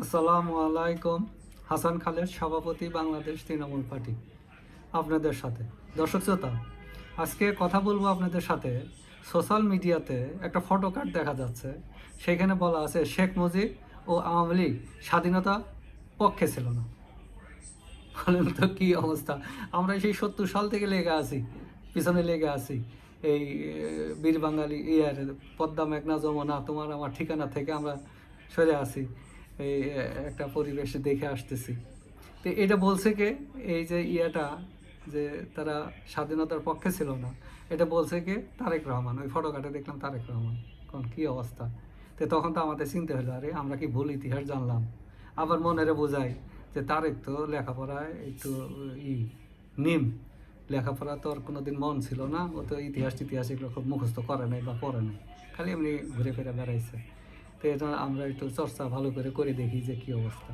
আসসালামু আলাইকুম। হাসান খালেদ, সভাপতি, বাংলাদেশ তৃণমূল পার্টি, আপনাদের সাথে। দর্শক শ্রোতা, আজকে কথা বলবো আপনাদের সাথে। সোশ্যাল মিডিয়াতে একটা ফটো কার্ড দেখা যাচ্ছে, সেখানে বলা আছে শেখ মুজিব ও আওয়ামী লীগ স্বাধীনতা পক্ষে ছিল না। বলেন তো কী অবস্থা! আমরা সেই 70 সাল থেকে লেগে আছি, পিছনে লেগে আছি এই বীর বাঙালি পদ্মা মেঘনা যমুনা তোমার আমার ঠিকানা থেকে আমরা সরে আছি। এই একটা পরিবেশ দেখে আসতেছি। তো এটা বলছে কে? এই যে যে তারা স্বাধীনতার পক্ষে ছিল না, এটা বলছে কে? তারেক রহমান। ওই ফটোকার্ডে দেখলাম তারেক রহমান। কোন কী অবস্থা! তো তখন তো আমাদের চিনতে হলো, আরে আমরা কি ভুল ইতিহাস জানলাম? আবার মনেরে বোঝাই যে তারেক তো লেখাপড়ায় একটু ই নিম, লেখাপড়া তো আর কোনো দিন মন ছিল না, ও তো ইতিহাস এগুলো খুব মুখস্থ করে নাই বা পড়ে নাই, খালি এমনি ঘুরে ফিরে বেড়াইছে। তো এটা আমরা একটু চর্চা ভালো করে দেখি যে কী অবস্থা।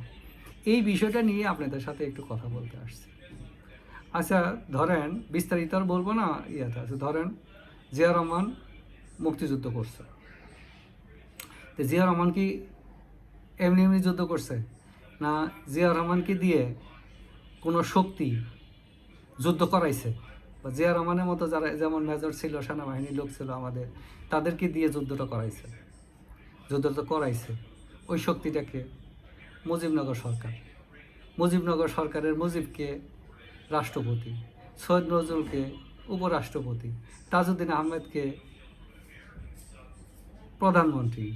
এই বিষয়টা নিয়ে আপনাদের সাথে একটু কথা বলতে আসছি। আচ্ছা, ধরেন বিস্তারিত আর বলবো না, ইয়েতে আছে। ধরেন জিয়া রহমান মুক্তিযুদ্ধ করছে। তো জিয়া রহমান কি এমনি এমনি যুদ্ধ করছে না? জিয়া রহমানকে দিয়ে কোনো শক্তি যুদ্ধ করাইছে? বা জিয়া রহমানের মতো যারা যেমন মেজর ছিল, সেনাবাহিনীর লোক ছিল আমাদের, তাদেরকে দিয়ে যুদ্ধটা করাইছে? যুদ্ধটা করাইছে ওই শক্তিটাকে মুজিবনগর সরকার। মুজিবনগর সরকারের মুজিবকে রাষ্ট্রপতি, সৈয়দ নজরুলকে উপরাষ্ট্রপতি, তাজউদ্দিন আহমেদকে প্রধানমন্ত্রী,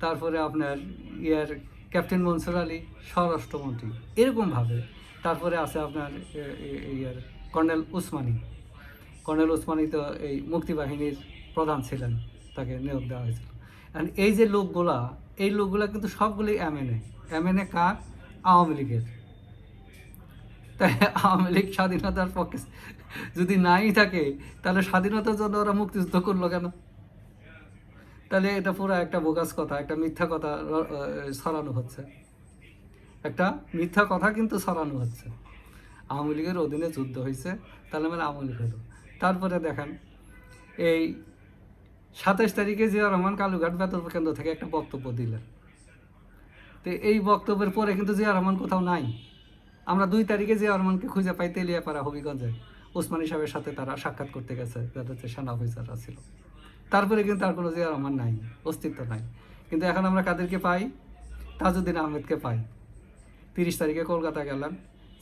তারপরে আপনার ক্যাপ্টেন মনসুর আলী স্বরাষ্ট্রমন্ত্রী, এরকমভাবে। তারপরে আছে আপনার কর্নেল উসমানী। কর্নেল উসমানী তো এই মুক্তিবাহিনীর প্রধান ছিলেন, তাকে নিয়োগ দেওয়া হয়েছিল। এই যে লোকগুলা কিন্তু সবগুলোই এমএনএ কার? আওয়ামী লীগের। তাই আওয়ামী লীগ স্বাধীনতার পক্ষে যদি নাই থাকে, তাহলে স্বাধীনতার জন্য ওরা মুক্তিযুদ্ধ করলো কেন? তাহলে এটা পুরো একটা বোগাস কথা, একটা মিথ্যা কথা ছড়ানো হচ্ছে। একটা মিথ্যা কথা কিন্তু ছড়ানো হচ্ছে। আওয়ামী লীগের অধীনে যুদ্ধ হয়েছে, তাহলে মানে আওয়ামী লীগ হলো। তারপরে দেখেন এই 27 তারিখে জিয়া রহমান কালুঘাট বেতার কেন্দ্র থেকে একটা বক্তব্য দিলেন। তো এই বক্তব্যের পরে কিন্তু জিয়া রহমান কোথাও নাই। আমরা 2 তারিখে জিয়া রহমানকে খুঁজে পাই তেলিয়াপাড়া, হবিগঞ্জে। ওসমানী সাহেবের সাথে তারা সাক্ষাৎ করতে গেছে, যাদের সেনা অফিসাররা ছিল। তারপরে কিন্তু আর কোনো জিয়া রহমান নাই, অস্তিত্ব নাই। কিন্তু এখন আমরা কাদেরকে পাই? তাজউদ্দিন আহমেদকে পাই। 30 তারিখে কলকাতা গেলেন,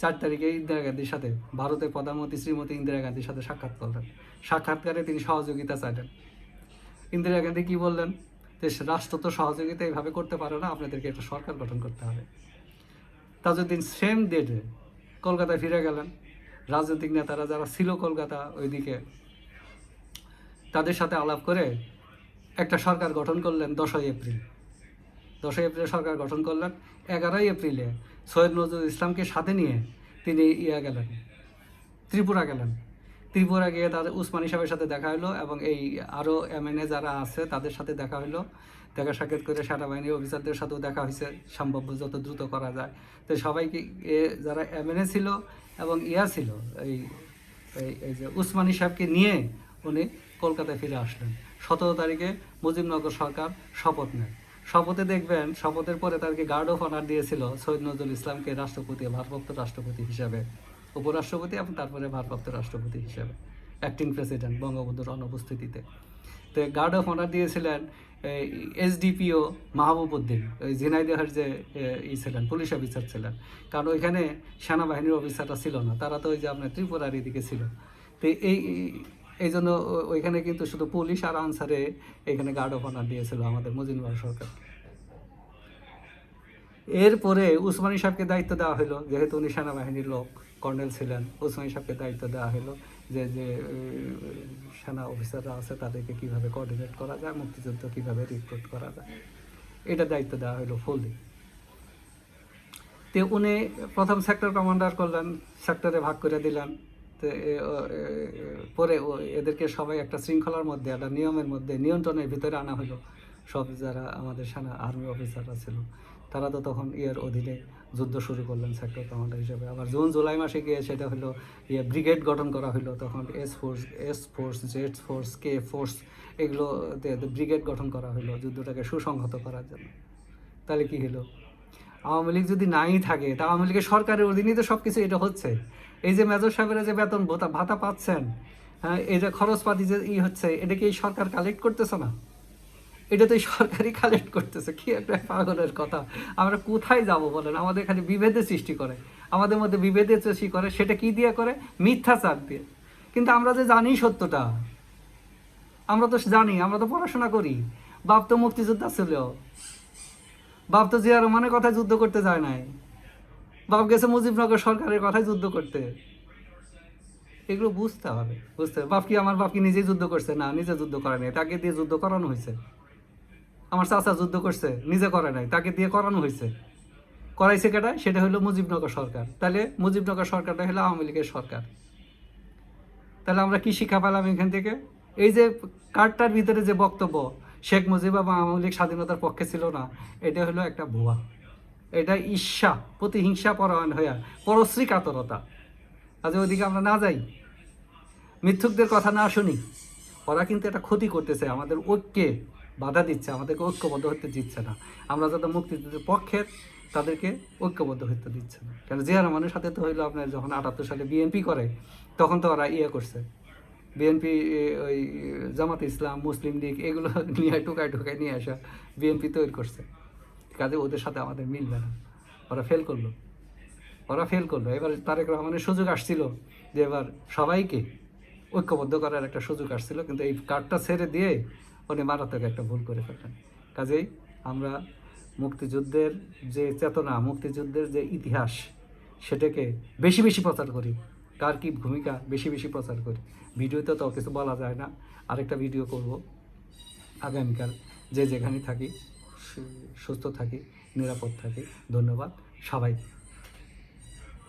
4 তারিখে ইন্দিরা গান্ধীর সাথে, ভারতের প্রধানমন্ত্রী শ্রীমতী ইন্দিরা গান্ধীর সাথে সাক্ষাৎ করলেন। সাক্ষাৎকারে তিনি সহযোগিতা চাইলেন। ইন্দিরা গান্ধী কি বললেন? যে রাষ্ট্র তো সহযোগিতা এইভাবে করতে পারে না, আপনাদেরকে একটা সরকার গঠন করতে হবে। তাজউদ্দিন সেম ডেটে কলকাতায় ফিরে গেলেন। রাজনৈতিক নেতারা যারা ছিল কলকাতা ওইদিকে, তাদের সাথে আলাপ করে একটা সরকার গঠন করলেন 10ই এপ্রিল। 10ই এপ্রিলে সরকার গঠন করলেন। 11ই এপ্রিলে সৈয়দ নজরুল ইসলামকে সাথে নিয়ে তিনি গেলেন, ত্রিপুরা গেলেন। ত্রিপুরা গিয়ে তাদের উসমানী সাহেবের সাথে দেখা হলো, এবং এই আরও এমএনএ যারা আছে তাদের সাথে দেখা হলো। দেখা সাক্ষাৎ করে সেনাবাহিনী অফিসারদের সাথেও দেখা হয়েছে, সম্ভাব্য যত দ্রুত করা যায়। তো সবাইকে যারা এমএনএ ছিল এবং ছিল, এই এই যে উসমানী সাহেবকে নিয়ে উনি কলকাতায় ফিরে আসলেন। 17 তারিখে মুজিবনগর সরকার শপথ নেয়। শপথে দেখবেন, শপথের পরে তাদেরকে গার্ড অফ অনার দিয়েছিল সৈয়দ নজরুল ইসলামকে রাষ্ট্রপতি, ভারপ্রাপ্ত রাষ্ট্রপতি হিসাবে, উপরাষ্ট্রপতি এবং তারপরে ভারপ্রাপ্ত রাষ্ট্রপতি হিসাবে, অ্যাক্টিং প্রেসিডেন্ট বঙ্গবন্ধুর অনুপস্থিতিতে। তো গার্ড অফ অনার দিয়েছিলেন এসডিপিও মাহবুব উদ্দিন, ওই ঝিনাইদহের যে ছিলেন, পুলিশ অফিসার ছিলেন। কারণ ওইখানে সেনাবাহিনীর অফিসাররা ছিল না, তারা তো ওই যে আপনার ত্রিপুরার এদিকে ছিল। তো এই জন্য ওইখানে কিন্তু শুধু পুলিশ আর আনসারে এখানে গার্ড অফ অনার দিয়েছিল আমাদের মুজিবনগর সরকার। এরপরে উসমানী সাহেবকে দায়িত্ব দেওয়া হলো, যেহেতু উনি সেনাবাহিনীর লোক, কর্নেল ছিলেন। উসমানী সাহেবকে দায়িত্ব দেওয়া হলো যে সেনা অফিসাররা আছে তাদেরকে কীভাবে কোঅর্ডিনেট করা যায়, মুক্তিযুদ্ধ কীভাবে রিক্রুট করা যায়, এটা দায়িত্ব দেওয়া হলো ফুললি। তো উনি প্রথম সেক্টর কমান্ডার করলেন, সেক্টরে ভাগ করে দিলেন। তো পরে এদেরকে সবাই একটা শৃঙ্খলার মধ্যে, একটা নিয়মের মধ্যে, নিয়ন্ত্রণের ভিতরে আনা হলো। সব যারা আমাদের সেনা আর্মি অফিসাররা ছিল, তারা তো তখন অধীনে যুদ্ধ শুরু করলেন সেক্টর কমান্ডার হিসেবে। আবার জুন জুলাই মাসে গিয়ে সেটা হলো ব্রিগেড গঠন করা হলো। তখন S force, Z force, K force, এগুলো ব্রিগেড গঠন করা হলো যুদ্ধটাকে সুসংহত করার জন্য। তাহলে কি হলো? আওয়ামী লীগ যদি নাই থাকে, তা আওয়ামী লীগের সরকারের অধীনেই তো সব কিছু এটা হচ্ছে। এই যে মেজর সাহেবের যে বেতন ভাতা ভাতা পাচ্ছেন, হ্যাঁ, এই যে খরচপাতি যে হচ্ছে, এটা কি এই সরকার কালেক্ট করতেছে না? এটা তো এই সরকারই কালেক্ট করতেছে। কি একটা পাগলের কথা! আমরা কোথায় যাব বলেন? আমাদের খালি বিভেদের সৃষ্টি করে, আমাদের মধ্যে বিভেদের সৃষ্টি করে। সেটা কি দিয়ে করে? মিথ্যাচার দিয়ে। কিন্তু আমরা যে জানি সত্যটা, আমরা তো জানি, আমরা তো পড়াশোনা করি। বাপ তো মুক্তিযোদ্ধা ছিল, বাপ তো জিয়া রহমানের কথায় যুদ্ধ করতে যায় নাই, বাপ গেছে মুজিবনগর সরকারের কথায় যুদ্ধ করতে। এগুলো বুঝতে হবে, বুঝতে হবে। আমার বাপ কি নিজেই যুদ্ধ করছে? না, নিজে যুদ্ধ করে নাই, তাকে দিয়ে যুদ্ধ করানো হয়েছে। আমার চাচা যুদ্ধ করছে, নিজে করে নাই, তাকে দিয়ে করানো হয়েছে। করাইছে কেটায়? সেটা হলো মুজিবনগর সরকার। তাহলে মুজিবনগর সরকারটা হলো আওয়ামী লীগের সরকার। তাহলে আমরা কি শিক্ষা পেলাম এখান থেকে? এই যে কার্ডটার ভিতরে যে বক্তব্য, শেখ মুজিব এবং আওয়ামী লীগ স্বাধীনতার পক্ষে ছিল না, এটা হলো একটা ভুয়া। এটা ঈর্ষা, প্রতিহিংসা পরায়ণ হইয়া পরশ্রী কাতরতা। আজ ওইদিকে আমরা না যাই, মিথ্যুকদের কথা না শুনি। ওরা কিন্তু একটা ক্ষতি করতেছে, আমাদের ঐক্যে বাধা দিচ্ছে, আমাদেরকে ঐক্যবদ্ধ হতে দিচ্ছে না। আমরা যাদের মুক্তিযুদ্ধের পক্ষের, তাদেরকে ঐক্যবদ্ধ হতে দিচ্ছে না। কারণ জিয়া রহমানের সাথে তো হইলো আপনার যখন 78 সালে বিএনপি করে, তখন তো ওরা করছে, বিএনপি ওই জামাত ইসলাম, মুসলিম লীগ এগুলো নিয়ে টোকায় নিয়ে আসা বিএনপি তৈরি করছে। কাজে ওদের সাথে আমাদের মিলবে না। ওরা ফেল করলো, এবার তারেক রহমানের সুযোগ আসছিল যে এবার সবাইকে ঐক্যবদ্ধ করার একটা সুযোগ আসছিল, কিন্তু এই কার্ডটা ছেড়ে দিয়ে উনি মারাত্মক একটা ভুল করে ফেললেন। কাজেই আমরা মুক্তিযুদ্ধের যে চেতনা, মুক্তিযুদ্ধের যে ইতিহাস, সেটাকে বেশি বেশি প্রচার করি। কার কী ভূমিকা বেশি বেশি প্রচার করি। ভিডিওতে তো কিছু বলা যায় না, আরেকটা ভিডিও করব আগামীকাল। যে যেখানে থাকি সুস্থ থাকি, নিরাপদ থাকি। ধন্যবাদ সবাই।